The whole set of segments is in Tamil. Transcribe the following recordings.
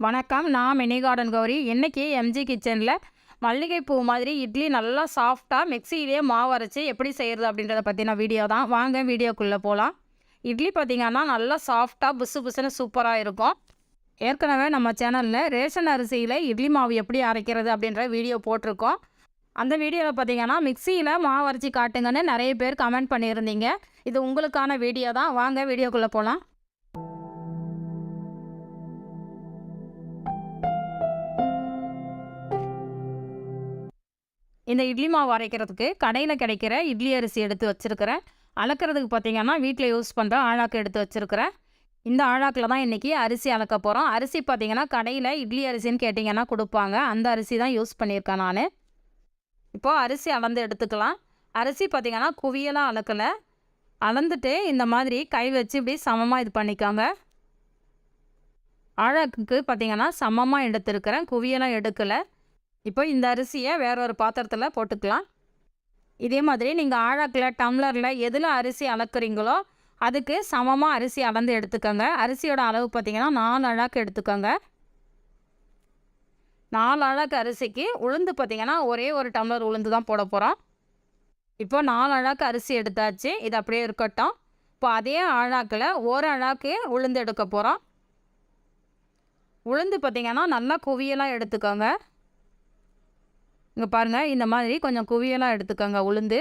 வணக்கம். நான் மினி கார்டன் கௌரி. இன்னைக்கு எம்ஜி கிச்சனில் மல்லிகைப்பூ மாதிரி இட்லி நல்லா சாஃப்டாக மிக்சியிலேயே மாவு அரைச்சி எப்படி செய்கிறது அப்படின்றத பற்றின வீடியோ தான். வாங்க வீடியோக்குள்ளே போகலாம். இட்லி பார்த்திங்கன்னா நல்லா சாஃப்டாக புசு புசுன்னு சூப்பராக இருக்கும். ஏற்கனவே நம்ம சேனலில் ரேஷன் அரிசியில் இட்லி மாவு எப்படி அரைக்கிறது அப்படின்ற வீடியோ போட்டிருக்கோம். அந்த வீடியோவில் பார்த்திங்கன்னா மிக்சியில் மாவு அரைச்சி காட்டுங்கன்னு நிறைய பேர் கமெண்ட் பண்ணியிருந்தீங்க. இது உங்களுக்கான வீடியோ தான். வாங்க வீடியோக்குள்ளே போகலாம். இந்த இட்லி மாவு அரைக்கிறதுக்கு கடையில் கிடைக்கிற இட்லி அரிசி எடுத்து வச்சுருக்கிறேன். அளக்கிறதுக்கு பார்த்திங்கன்னா வீட்டில் யூஸ் பண்ணுற ஆழாக்கு எடுத்து வச்சுருக்கிறேன். இந்த ஆழாக்கில் தான் இன்றைக்கி அரிசி அளக்க போகிறோம். அரிசி பார்த்திங்கன்னா கடையில் இட்லி அரிசின்னு கேட்டிங்கன்னா கொடுப்பாங்க. அந்த அரிசி தான் யூஸ் பண்ணியிருக்கேன் நான். இப்போது அரிசி அளந்து எடுத்துக்கலாம். அரிசி பார்த்திங்கன்னா குவியலாக அளக்கலை. அளந்துட்டு இந்த மாதிரி கை வச்சு இப்படி சமமாக இது பண்ணிக்கோங்க. ஆழாக்குக்கு பார்த்திங்கன்னா சமமாக எடுத்துருக்கிறேன், குவியலாக எடுக்கலை. இப்போ இந்த அரிசியை வேற ஒரு பாத்திரத்தில் போட்டுக்கலாம். இதே மாதிரி நீங்கள் ஆழாக்கில் டம்ளரில் எதில் அரிசி அளக்குறீங்களோ அதுக்கு சமமாக அரிசி அளந்து எடுத்துக்கோங்க. அரிசியோட அளவு பார்த்திங்கன்னா 4 அழாக்கு எடுத்துக்கோங்க. 4 அழாக்கு அரிசிக்கு உளுந்து பார்த்திங்கன்னா ஒரே ஒரு டம்ளர் உளுந்து தான் போட போகிறோம். இப்போ 4 அழாக்கு அரிசி எடுத்தாச்சு. இது அப்படியே இருக்கட்டும். இப்போ அதே ஆழாக்கில் ஒரு அழாக்கு உளுந்து எடுக்க போகிறோம். உளுந்து பார்த்திங்கன்னா நல்லா குவியலாக எடுத்துக்கோங்க. இங்கே பாருங்கள், இந்த மாதிரி கொஞ்சம் குவியலாக எடுத்துக்கோங்க உளுந்து.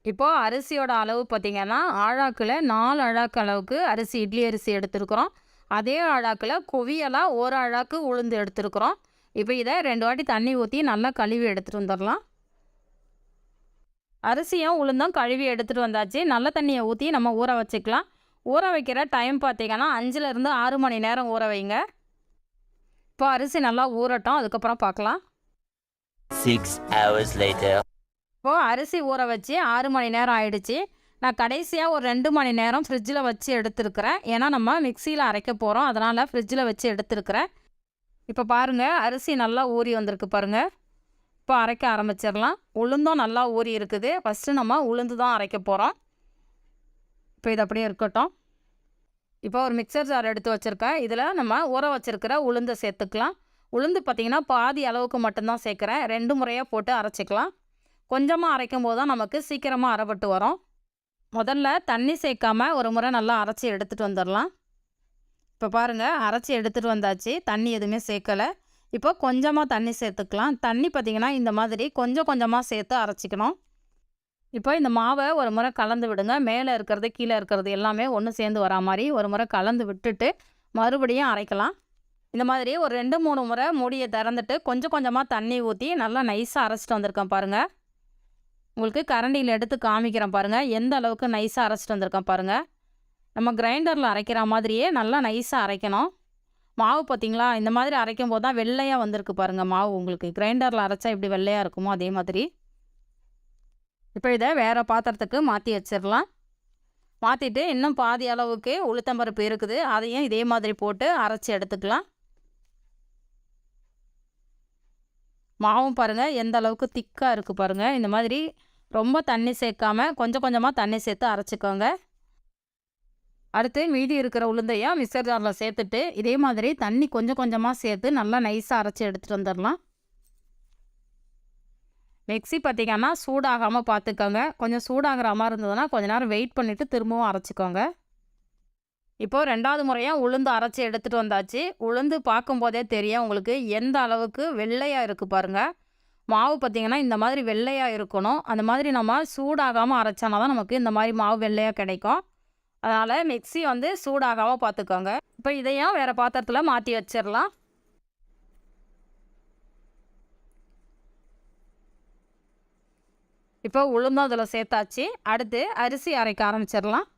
இப்போது அரிசியோட அளவு பார்த்திங்கன்னா ஆழாக்கில் 4 அழாக்கு அளவுக்கு அரிசி இட்லி அரிசி எடுத்துருக்குறோம். அதே ஆழாக்கில் குவியலாக ஒரு அழாக்கு உளுந்து எடுத்துருக்குறோம். இப்போ இதை 2 வாட்டி தண்ணி ஊற்றி நல்லா கழுவி எடுத்துகிட்டு வந்துடலாம். அரிசியும் உளுந்தும் கழுவி எடுத்துகிட்டு வந்தாச்சு. நல்ல தண்ணியை ஊற்றி நம்ம ஊற வச்சுக்கலாம். ஊற வைக்கிற டைம் பார்த்திங்கன்னா 5லேருந்து 6 மணி நேரம் ஊற வைங்க. இப்போ அரிசி நல்லா ஊறட்டும், அதுக்கப்புறம் பார்க்கலாம். 6 hours later. இப்போது அரிசி ஊற வச்சு 6 மணி நேரம் ஆயிடுச்சு. நான் கடைசியாக ஒரு 2 மணி நேரம் ஃப்ரிட்ஜில் வச்சு எடுத்துருக்கிறேன். ஏன்னா நம்ம மிக்சியில் அரைக்க போகிறோம், அதனால் ஃப்ரிட்ஜில் வச்சு எடுத்துருக்கிறேன். இப்போ பாருங்கள், அரிசி நல்லா ஊறி வந்திருக்கு பாருங்கள். இப்போ அரைக்க ஆரம்பிச்சிடலாம். உளுந்தும் நல்லா ஊறி இருக்குது. ஃபஸ்ட்டு நம்ம உளுந்து தான் அரைக்க போகிறோம். இப்போ இது அப்படியே இருக்கட்டும். இப்போ ஒரு மிக்சர் ஜார் எடுத்து வச்சுருக்கேன். இதில் நம்ம ஊற வச்சுருக்கிற உளுந்தை சேர்த்துக்கலாம். உளுந்து பார்த்திங்கன்னா பாதி அளவுக்கு மட்டும்தான் சேர்க்குறேன். 2 முறையாக போட்டு அரைச்சிக்கலாம். கொஞ்சமாக அரைக்கும் போது தான் நமக்கு சீக்கிரமாக அரைப்பட்டு வரும். முதல்ல தண்ணி சேர்க்காம ஒரு முறை நல்லா அரைச்சி எடுத்துகிட்டு வந்துடலாம். இப்போ பாருங்கள், அரைச்சி எடுத்துகிட்டு வந்தாச்சு. தண்ணி எதுவுமே சேர்க்கலை. இப்போ கொஞ்சமாக தண்ணி சேர்த்துக்கலாம். தண்ணி பார்த்திங்கன்னா இந்த மாதிரி கொஞ்சம் கொஞ்சமாக சேர்த்து அரைச்சிக்கணும். இப்போ இந்த மாவை ஒரு முறை கலந்து விடுங்க. மேலே இருக்கிறது கீழே இருக்கிறது எல்லாமே ஒன்று சேர்ந்து வரா மாதிரி ஒரு முறை கலந்து விட்டுட்டு மறுபடியும் அரைக்கலாம். இந்த மாதிரி ஒரு 2-3 முறை மூடியை திறந்துட்டு கொஞ்சம் கொஞ்சமாக தண்ணி ஊற்றி நல்லா நைஸாக அரைச்சிட்டு வந்திருக்கேன் பாருங்கள். உங்களுக்கு கரண்டியில் எடுத்து காமிக்கிறேன் பாருங்கள், எந்த அளவுக்கு நைஸாக அரைச்சிட்டு வந்திருக்கேன் பாருங்கள். நம்ம கிரைண்டரில் அரைக்கிற மாதிரியே நல்லா நைஸாக அரைக்கணும். மாவு பார்த்திங்களா, இந்த மாதிரி அரைக்கும் போது தான் வெள்ளையாக வந்திருக்கு பாருங்கள் மாவு. உங்களுக்கு கிரைண்டரில் அரைச்சா இப்படி வெள்ளையாக இருக்குமோ அதே மாதிரி. இப்போ இதை வேறு பாத்திரத்துக்கு மாற்றி வச்சிடலாம். மாற்றிட்டு இன்னும் பாதி அளவுக்கு உளுத்தம்பருப்பு இருக்குது, அதையும் இதே மாதிரி போட்டு அரைச்சி எடுத்துக்கலாம். மாவும் பாருங்கள் எந்த அளவுக்கு திக்காக இருக்குது பாருங்கள். இந்த மாதிரி ரொம்ப தண்ணி சேர்க்காம கொஞ்சம் கொஞ்சமாக தண்ணி சேர்த்து அரைச்சிக்கோங்க. அடுத்து மீதி இருக்கிற உளுந்தையும் மிக்சர் ஜாரில் சேர்த்துட்டு இதே மாதிரி தண்ணி கொஞ்சம் கொஞ்சமாக சேர்த்து நல்லா நைஸாக அரைச்சி எடுத்துகிட்டு வந்துடலாம். மிக்ஸி பார்த்திங்கன்னா சூடாகாமல் பார்த்துக்கோங்க. கொஞ்சம் சூடாகிற மாதிரி இருந்ததுன்னா கொஞ்சம் நேரம் வெயிட் பண்ணிவிட்டு திரும்பவும் அரைச்சிக்கோங்க. இப்போது 2வது முறையாக உளுந்து அரைச்சி எடுத்துகிட்டு வந்தாச்சு. உளுந்து பார்க்கும்போதே தெரியும் உங்களுக்கு எந்த அளவுக்கு வெள்ளையாக இருக்குது பாருங்கள். மாவு பார்த்திங்கன்னா இந்த மாதிரி வெள்ளையாக இருக்கணும். அந்த மாதிரி நம்ம சூடாகாமல் அரைச்சானா தான் நமக்கு இந்த மாதிரி மாவு வெள்ளையாக கிடைக்கும். அதனால் மிக்ஸி சூடாகாமல் பார்த்துக்கோங்க. இப்போ இதையும் வேறு பாத்திரத்தில் மாற்றி வச்சிடலாம். இப்போ உளுந்தும் அதில் சேர்த்தாச்சு. அடுத்து அரிசி அரைக்க ஆரம்பிச்சிடலாம்.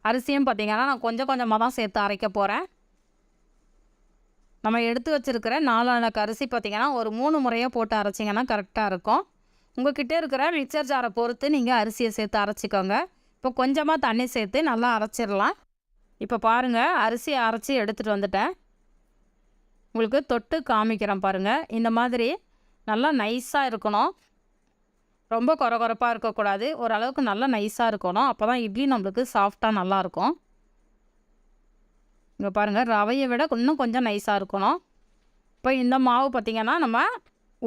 அரிசியும் பார்த்திங்கன்னா நான் கொஞ்சம் கொஞ்சமாக தான் சேர்த்து அரைக்க போகிறேன். நம்ம எடுத்து வச்சுருக்கிற 4 அழாக்கு அரிசி பார்த்திங்கன்னா ஒரு 3 முறையாக போட்டு அரைச்சிங்கன்னா கரெக்டாக இருக்கும். உங்கள்கிட்ட இருக்கிற மிக்சர் ஜாரை பொறுத்து நீங்கள் அரிசியை சேர்த்து அரைச்சிக்கோங்க. இப்போ கொஞ்சமாக தண்ணி சேர்த்து நல்லா அரைச்சிடலாம். இப்போ பாருங்கள், அரிசியை அரைச்சி எடுத்துகிட்டு வந்துட்டேன். உங்களுக்கு தொட்டு காமிக்கிறேன் பாருங்கள். இந்த மாதிரி நல்லா நைஸாக இருக்கணும். ரொம்ப கொரகொரப்பாக இருக்கக்கூடாது. ஓரளவுக்கு நல்லா நைஸாக இருக்கணும். அப்போ தான் இட்லி நம்மளுக்கு சாஃப்டாக நல்லாயிருக்கும். இங்கே பாருங்கள், ரவையை விட இன்னும் கொஞ்சம் நைஸாக இருக்கணும். இப்போ இந்த மாவு பார்த்திங்கன்னா நம்ம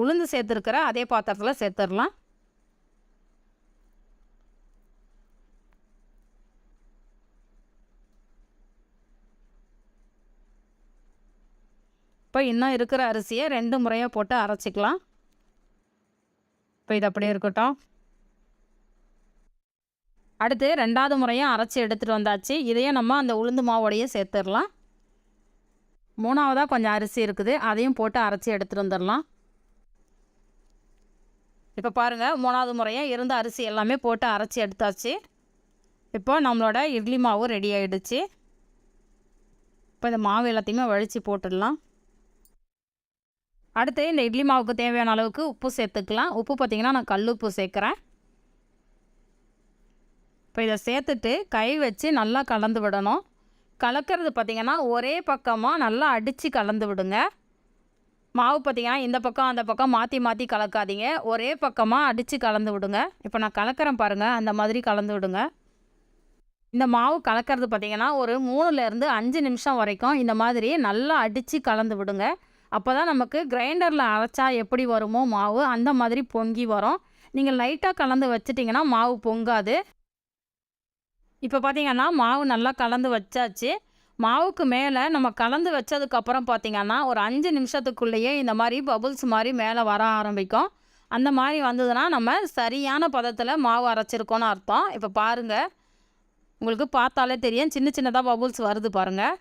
உளுந்து சேர்த்துருக்கிற அதே பாத்திரத்தில் சேர்த்துடலாம். இப்போ இன்னும் இருக்கிற அரிசியை 2 முறையாக போட்டு அரைச்சிக்கலாம். இப்போ இது அப்படியே இருக்கட்டும். அடுத்து 2வது முறையும் அரைச்சி எடுத்துகிட்டு வந்தாச்சு. இதையே நம்ம அந்த உளுந்து மாவோடையே சேர்த்துடலாம். 3வதாக கொஞ்சம் அரிசி இருக்குது, அதையும் போட்டு அரைச்சி எடுத்துகிட்டு வந்துடலாம். இப்போ பாருங்கள், 3வது முறையாக இருந்த அரிசி எல்லாமே போட்டு அரைச்சி எடுத்தாச்சு. இப்போ நம்மளோட இட்லி மாவு ரெடி ஆகிடுச்சு. இப்போ இந்த மாவு எல்லாத்தையுமே வழித்து போட்டுடலாம். அடுத்து இந்த இட்லி மாவுக்கு தேவையான அளவுக்கு உப்பு சேர்த்துக்கலாம். உப்பு பார்த்திங்கன்னா நான் கல் உப்பு சேர்க்குறேன். இப்போ இதை சேர்த்துட்டு கை வச்சு நல்லா கலந்து விடணும். கலக்கிறது பார்த்திங்கன்னா ஒரே பக்கமாக நல்லா அடித்து கலந்து விடுங்க. மாவு பார்த்திங்கன்னா இந்த பக்கம் அந்த பக்கம் மாற்றி மாற்றி கலக்காதீங்க, ஒரே பக்கமாக அடித்து கலந்து விடுங்க. இப்போ நான் கலக்கிறேன் பாருங்கள், அந்த மாதிரி கலந்து விடுங்க. இந்த மாவு கலக்கிறது பார்த்திங்கன்னா ஒரு 3லேருந்து 5 நிமிஷம் வரைக்கும் இந்த மாதிரி நல்லா அடித்து கலந்து விடுங்க. அப்போ தான் நமக்கு கிரைண்டரில் அரைச்சா எப்படி வருமோ மாவு அந்த மாதிரி பொங்கி வரும். நீங்கள் லைட்டாக கலந்து வச்சிட்டிங்கன்னா மாவு பொங்காது. இப்போ பார்த்திங்கன்னா மாவு நல்லா கலந்து வச்சாச்சு. மாவுக்கு மேலே நம்ம கலந்து வச்சதுக்கப்புறம் பார்த்திங்கன்னா ஒரு 5 நிமிஷத்துக்குள்ளேயே இந்த மாதிரி பபுள்ஸ் மாதிரி மேலே வர ஆரம்பிக்கும். அந்த மாதிரி வந்ததுன்னா நம்ம சரியான பதத்தில் மாவு அரைச்சிருக்கோன்னு அர்த்தம். இப்போ பாருங்கள், உங்களுக்கு பார்த்தாலே தெரியும், சின்ன சின்னதாக பபுள்ஸ் வருது பாருங்கள்.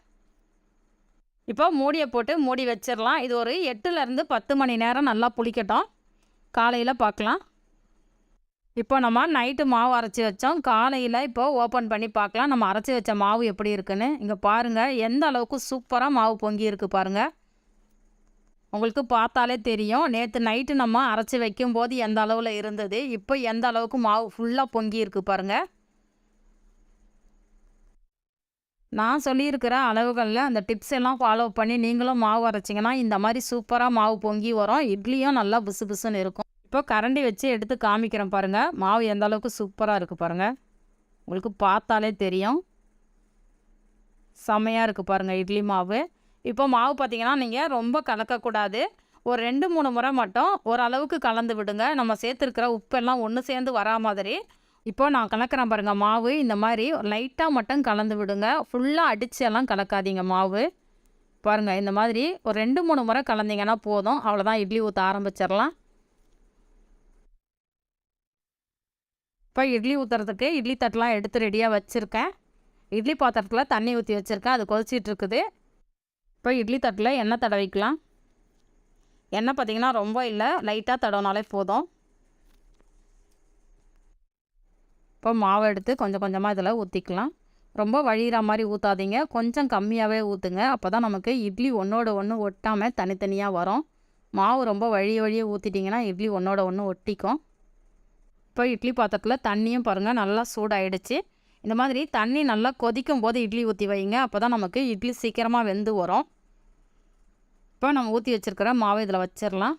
இப்போ மூடியை போட்டு மூடி வச்சிடலாம். இது ஒரு 8லேருந்து 10 மணி நேரம் நல்லா புளிக்கட்டும். காலையில் பார்க்கலாம். இப்போ நம்ம நைட்டு மாவு அரைச்சி வச்சோம். காலையில் இப்போ ஓப்பன் பண்ணி பார்க்கலாம் நம்ம அரைச்சி வச்ச மாவு எப்படி இருக்குன்னு. இங்கே பாருங்கள், எந்த அளவுக்கு சூப்பராக மாவு பொங்கி இருக்குது பாருங்கள். உங்களுக்கு பார்த்தாலே தெரியும், நேற்று நைட்டு நம்ம அரைச்சி வைக்கும்போது எந்த அளவில் இருந்தது, இப்போ எந்த அளவுக்கு மாவு ஃபுல்லாக பொங்கி இருக்குது பாருங்கள். நான் சொல்லியிருக்கிற அளவுகளில் அந்த டிப்ஸ் எல்லாம் ஃபாலோ பண்ணி நீங்களும் மாவு அரைச்சிங்கன்னா இந்த மாதிரி சூப்பராக மாவு பொங்கி வரும். இட்லியும் நல்லா புசு புசுன்னு இருக்கும். இப்போ கரண்டி வச்சு எடுத்து காமிக்கிறேன் பாருங்கள், மாவு எந்த அளவுக்கு சூப்பராக இருக்குது பாருங்கள். உங்களுக்கு பார்த்தாலே தெரியும், செம்மையாக இருக்குது பாருங்கள் இட்லி மாவு. இப்போ மாவு பார்த்திங்கன்னா நீங்கள் ரொம்ப கலக்கக்கூடாது. ஒரு 2-3 முறை மட்டும் ஓரளவுக்கு கலந்து விடுங்க. நம்ம சேர்த்துருக்கிற உப்பெல்லாம் ஒன்று சேர்ந்து வரா மாதிரி. இப்போ நான் கலக்கிறேன் பாருங்கள் மாவு, இந்த மாதிரி லைட்டாக மட்டும் கலந்து விடுங்க. ஃபுல்லாக அடிச்செல்லாம் கலக்காதீங்க மாவு. பாருங்கள், இந்த மாதிரி ஒரு 2-3 முறை கலந்தீங்கன்னா போதும். அவ்வளோதான், இட்லி ஊற்ற ஆரம்பிச்சிடலாம். இப்போ இட்லி ஊற்றுறதுக்கு இட்லி தட்டெலாம் எடுத்து ரெடியாக வச்சுருக்கேன். இட்லி பாத்திரத்தில் தண்ணி ஊற்றி வச்சுருக்கேன், அது கொதிச்சிட்ருக்குது. இப்போ இட்லி தட்டில் எண்ணெய் தடவிக்கலாம். எண்ணெய் பார்த்திங்கன்னா ரொம்ப இல்லை, லைட்டாக தடவினாலே போதும். இப்போ மாவை எடுத்து கொஞ்சம் கொஞ்சமாக இதில் ஊற்றிக்கலாம். ரொம்ப வழிகிற மாதிரி ஊற்றாதீங்க, கொஞ்சம் கம்மியாகவே ஊற்றுங்க. அப்போ தான் நமக்கு இட்லி ஒன்றோட ஒன்று ஒட்டாமல் தனித்தனியாக வரும். மாவு ரொம்ப வழியே ஊற்றிட்டிங்கன்னா இட்லி ஒன்றோட ஒன்று ஒட்டிக்கும். இப்போ இட்லி பாத்திரத்தில் தண்ணியும் பாருங்கள் நல்லா சூடாயிடுச்சு. இந்த மாதிரி தண்ணி நல்லா கொதிக்கும் போது இட்லி ஊற்றி வைங்க, அப்போ தான் நமக்கு இட்லி சீக்கிரமாக வெந்து வரும். இப்போ நம்ம ஊற்றி வச்சுருக்கிற மாவு இதில் வச்சிடலாம்.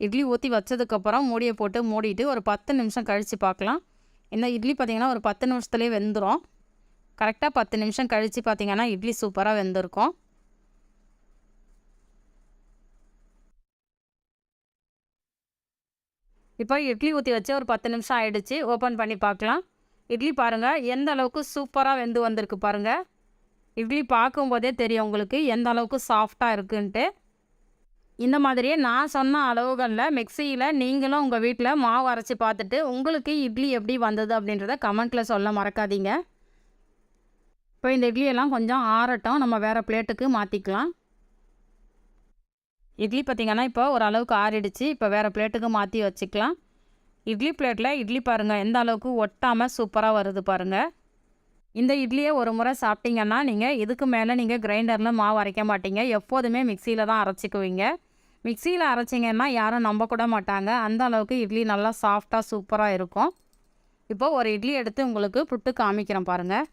இட்லி ஊற்றி வச்சதுக்கப்புறம் மூடியை போட்டு மூடிட்டு ஒரு 10 நிமிஷம் கழித்து பார்க்கலாம். இந்த இட்லி பார்த்திங்கன்னா ஒரு 10 நிமிஷத்துலேயே வெந்துடும். கரெக்டாக 10 நிமிஷம் கழித்து பார்த்திங்கன்னா இட்லி சூப்பராக வெந்திருக்கும். இப்போ இட்லி ஊற்றி வச்சு ஒரு 10 நிமிஷம் ஆகிடுச்சு. ஓப்பன் பண்ணி பார்க்கலாம். இட்லி பாருங்கள் எந்த அளவுக்கு சூப்பராக வெந்து வந்திருக்கு பாருங்கள். இட்லி பார்க்கும்போதே தெரியும் உங்களுக்கு எந்த அளவுக்கு சாஃப்டாக இருக்குன்ட்டு. இந்த மாதிரியே நான் சொன்ன அளவுகளில் மிக்சியில் நீங்களும் உங்கள் வீட்டில் மாவு அரைச்சி பார்த்துட்டு உங்களுக்கு இட்லி எப்படி வந்தது அப்படின்றத கமெண்ட்டில் சொல்ல மறக்காதீங்க. இப்போ இந்த இட்லியெல்லாம் கொஞ்சம் ஆறட்டும், நம்ம வேறு பிளேட்டுக்கு மாற்றிக்கலாம். இட்லி பார்த்திங்கன்னா இப்போ ஓரளவுக்கு ஆறிடுச்சு. இப்போ வேறு பிளேட்டுக்கு மாற்றி வச்சுக்கலாம். இட்லி பிளேட்டில் இட்லி பாருங்கள் எந்த அளவுக்கு ஒட்டாமல் சூப்பராக வருது பாருங்கள். இந்த இட்லியை ஒரு முறை சாப்பிட்டீங்கன்னா நீங்கள் இதுக்கு மேலே நீங்கள் கிரைண்டரில் மாவு அரைக்க மாட்டீங்க, எப்போதுமே மிக்சியில் தான் அரைச்சிக்குவீங்க. மிக்சியில் அரைச்சிங்கன்னா யாரும் நம்ப கூட மாட்டாங்க, அந்த அளவுக்கு இட்லி நல்லா சாஃப்டாக சூப்பராக இருக்கும். இப்போது ஒரு இட்லி எடுத்து உங்களுக்கு புட்டு காமிக்கிறேன் பாருங்கள்.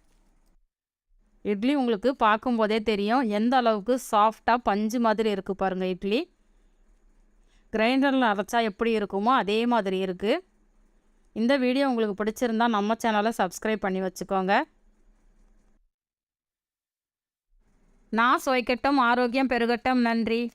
இட்லி உங்களுக்கு பார்க்கும்போதே தெரியும் எந்த அளவுக்கு சாஃப்டாக பஞ்சு மாதிரி இருக்குது பாருங்கள். இட்லி கிரைண்டரில் அரைச்சா எப்படி இருக்குமோ அதே மாதிரி இருக்குது. இந்த வீடியோ உங்களுக்கு பிடிச்சிருந்தா நம்ம சேனலை சப்ஸ்கிரைப் பண்ணி வச்சுக்கோங்க. நான் சுவைக்கட்டும், ஆரோக்கியம் பெருகட்டும். நன்றி.